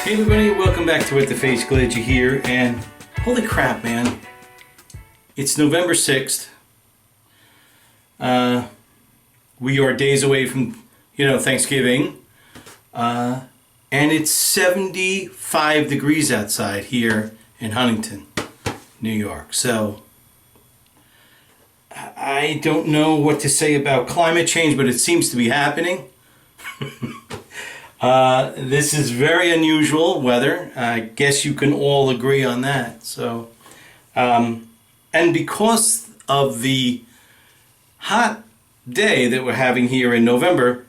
Hey everybody, welcome back to With the Face. Glad you're here, and holy crap, man. It's November 6th. We are days away from, Thanksgiving. And it's 75 degrees outside here in Huntington, New York. So, I don't know what to say about climate change, but it seems to be happening. This is very unusual weather. I guess you can all agree on that. So, and because of the hot day that we're having here in November,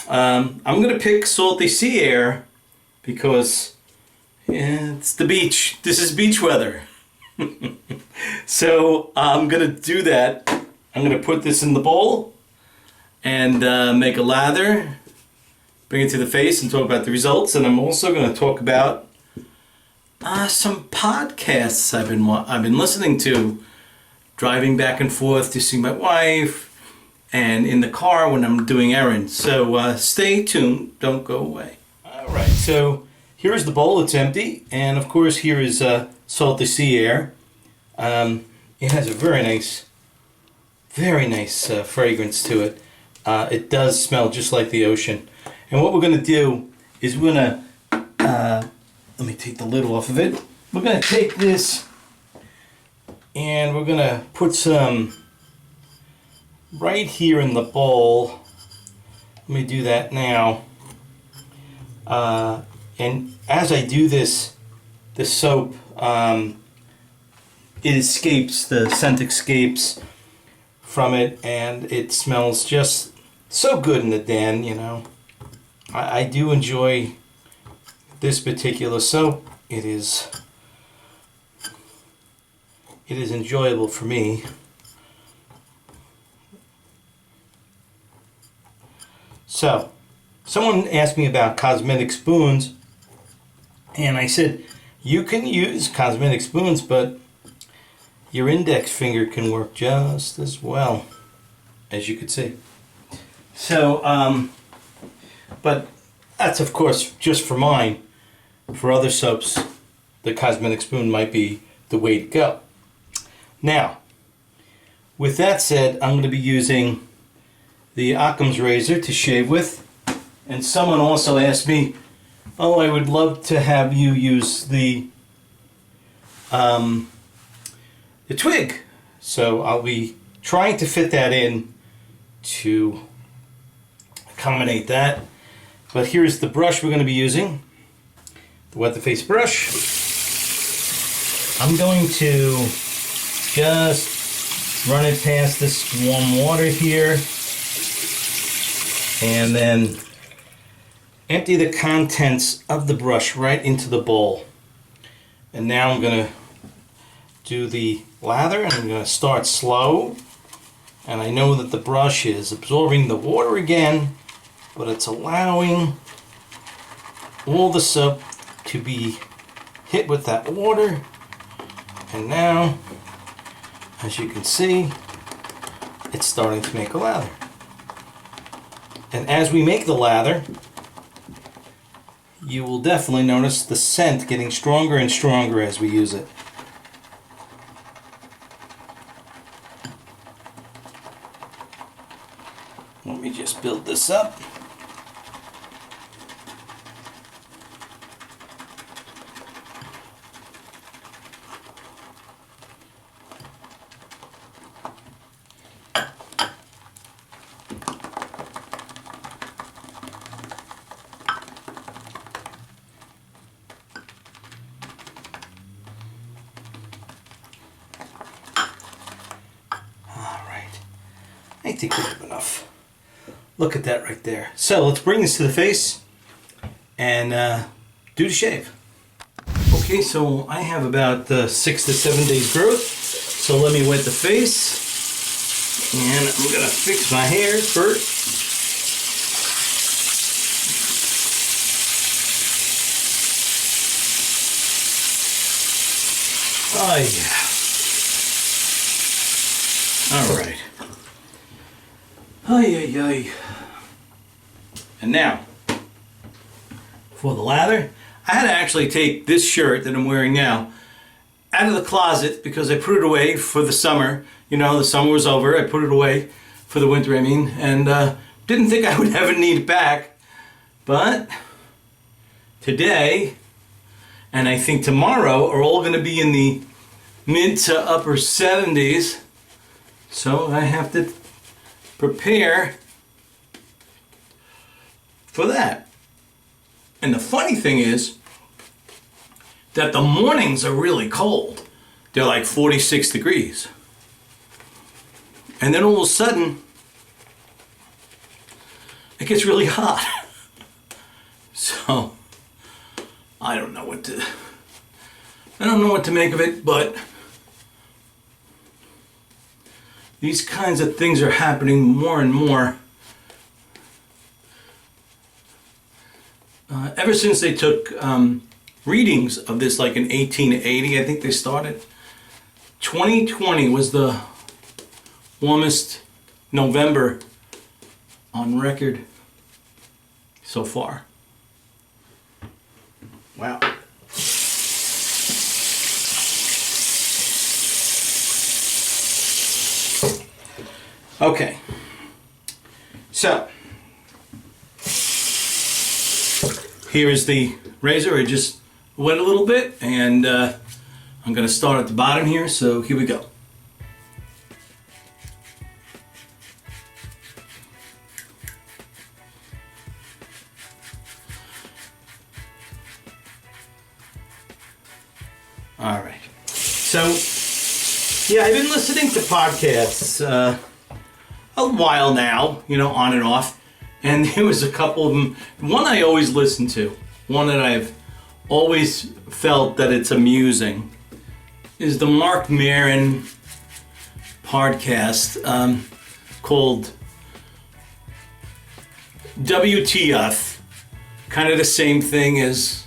I'm going to pick salty sea air because it's the beach. This is beach weather. So I'm going to do that. I'm going to put this in the bowl and make a lather. Bring it to the face and talk about the results, and I'm also going to talk about some podcasts I've been listening to, driving back and forth to see my wife, and in the car when I'm doing errands. So stay tuned, don't go away. All right, so here's the bowl. It's empty, and of course here is salty sea air. It has a very nice fragrance to it. It does smell just like the ocean. And what we're going to do is we're going to, let me take the lid off of it. We're going to take this and we're going to put some right here in the bowl. Let me do that now. And as I do this, the soap, it escapes, the scent escapes from it, and it smells just so good in the den, you know. I do enjoy this particular soap. It is enjoyable for me. So, someone asked me about cosmetic spoons, and I said, you can use cosmetic spoons, but your index finger can work just as well, as you could see. So, but that's of course just for mine. For other soaps, the cosmetic spoon might be the way to go. Now, with that said, I'm going to be using the Occam's razor to shave with. And someone also asked me, oh, I would love to have you use the twig. So I'll be trying to fit that in to accommodate that. But here's the brush we're going to be using, the Wet the Face brush. I'm going to just run it past this warm water here and then empty the contents of the brush right into the bowl. And now I'm going to do the lather, and I'm going to start slow. And I know that the brush is absorbing the water again, but it's allowing all the soap to be hit with that water. And now, as you can see, it's starting to make a lather. And as we make the lather, you will definitely notice the scent getting stronger and stronger as we use it. Let me just build this up. I think we have enough. Look at that right there. So let's bring this to the face and do the shave. Okay, so I have about 6 to 7 days growth. So let me wet the face. And I'm going to fix my hair first. Oh yeah. All right. Ay, ay, ay. And now, for the lather, I had to actually take this shirt that I'm wearing now out of the closet because I put it away for the summer. You know, the summer was over. I put it away for the winter, I mean, and didn't think I would ever need it back. But today, and I think tomorrow, are all going to be in the mid to upper 70s. So I have to prepare for that. And the funny thing is that the mornings are really cold. They're like 46 degrees. And then all of a sudden, it gets really hot. So, I don't know what to make of it, but these kinds of things are happening more and more. Ever since they took readings of this, like in 1880, I think they started. 2020 was the warmest November on record so far. Wow. Okay. So, here is the razor. I just wet a little bit, and I'm going to start at the bottom here, so here we go. All right. So, yeah, I've been listening to podcasts a while now, you know, on and off. And there was a couple of them. One I always listen to, one that I've always felt that it's amusing, is the Marc Maron podcast called WTF. Kind of the same thing as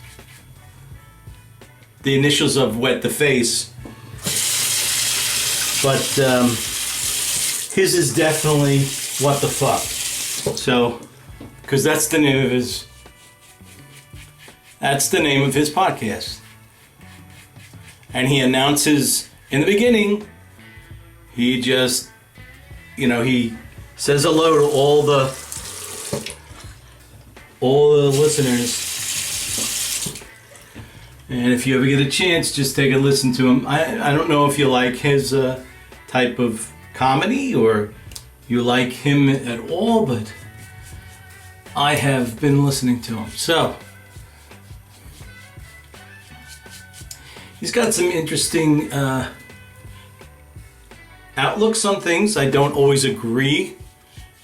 the initials of Wet the Face. But his is definitely What the Fuck. So, because that's the name of his podcast. And he announces in the beginning, he just, you know, he says hello to all the listeners. And if you ever get a chance, just take a listen to him. I don't know if you like his type of comedy or you like him at all, but I have been listening to him. So, he's got some interesting outlooks on things. I don't always agree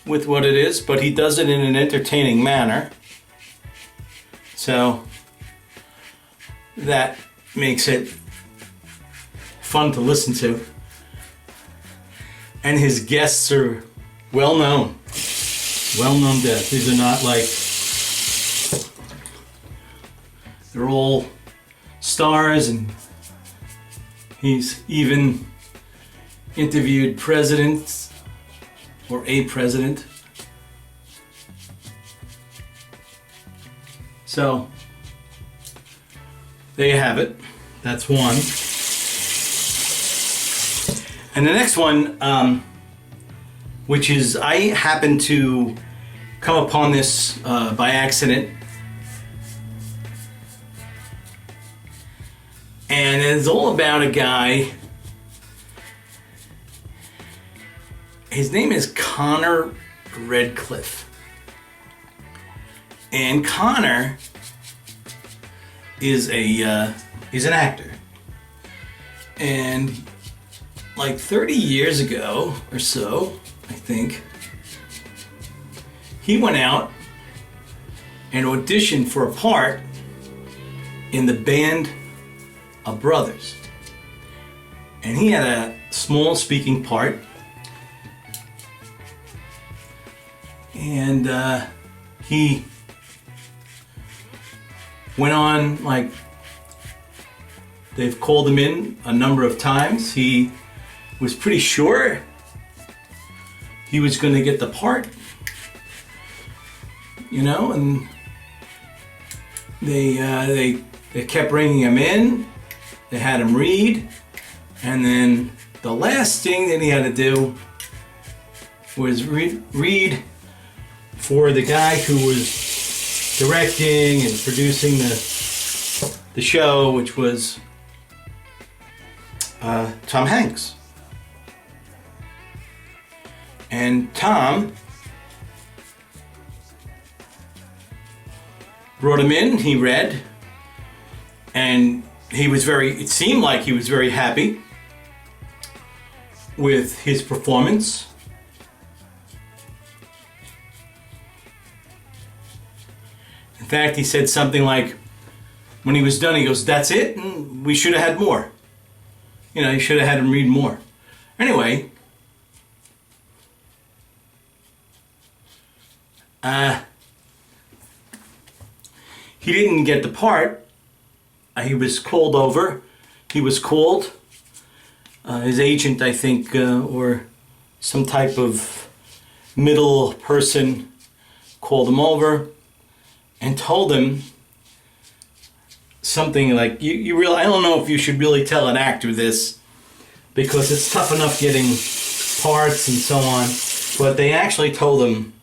with what it is, but he does it in an entertaining manner. So, that makes it fun to listen to. And his guests are well-known guests. These are not like, they're all stars, and he's even interviewed presidents or a president. So, there you have it. That's one. And the next one, which is, I happened to come upon this by accident. And it's all about a guy. His name is Connor Redcliffe. And Connor is he's an actor. And like 30 years ago or so, I think, he went out and auditioned for a part in the band of Brothers. And he had a small speaking part. And he went on, like, they've called him in a number of times. He was pretty sure he was going to get the part, you know, and They kept bringing him in. They had him read, and then the last thing that he had to do was read for the guy who was directing and producing the show, which was Tom Hanks. And Tom brought him in, he read, and it seemed like he was very happy with his performance. In fact, he said something like, when he was done, he goes, "That's it? And we should have had more. You should have had him read more." Anyway, he didn't get the part. He was called over. He was called. His agent, I think, or some type of middle person called him over and told him something like, I don't know if you should really tell an actor this, because it's tough enough getting parts and so on. But they actually told him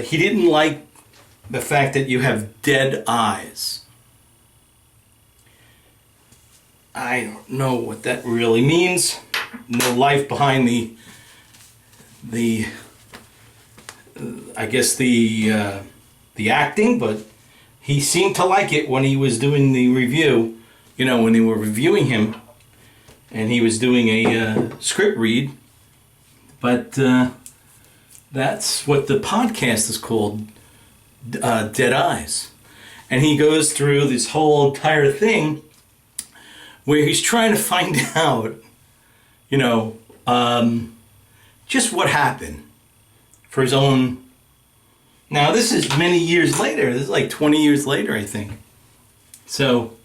he didn't like the fact that you have dead eyes. I don't know what that really means. No life behind the acting, but he seemed to like it when he was doing the review. When they were reviewing him, and he was doing a script read. But that's what the podcast is called, Dead Eyes. And he goes through this whole entire thing where he's trying to find out, just what happened for his own. Now, this is many years later. This is like 20 years later, I think. So,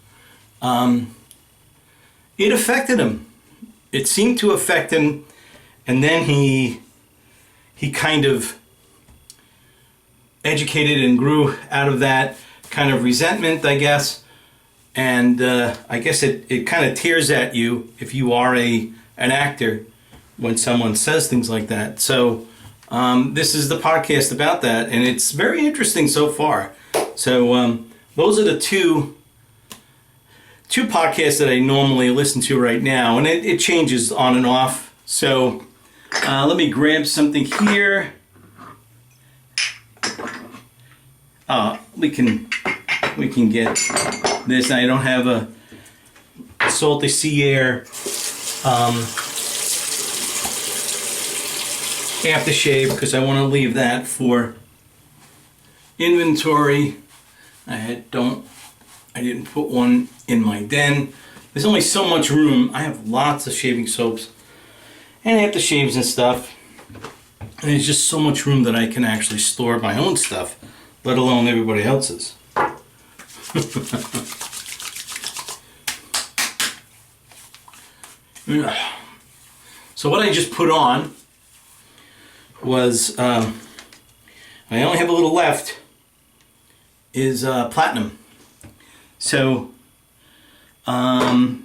it affected him. It seemed to affect him, and then he kind of educated and grew out of that kind of resentment, I guess. And I guess it kind of tears at you if you are an actor when someone says things like that. So this is the podcast about that, and it's very interesting so far. So those are the two podcasts that I normally listen to right now, and it changes on and off. So let me grab something here. We can get this. I don't have a salty sea air aftershave because I want to leave that for inventory. I didn't put one in my den. There's only so much room. I have lots of shaving soaps and aftershaves and stuff. And there's just so much room that I can actually store my own stuff, let alone everybody else's. So what I just put on was, I only have a little left, is platinum. So I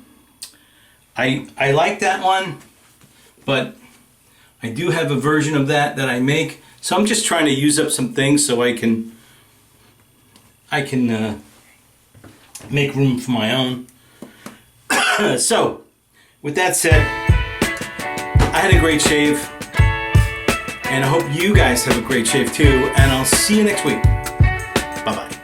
like that one, but I do have a version of that I make. So I'm just trying to use up some things so I can make room for my own. So with that said, I had a great shave, and I hope you guys have a great shave too, and I'll see you next week. Bye-bye.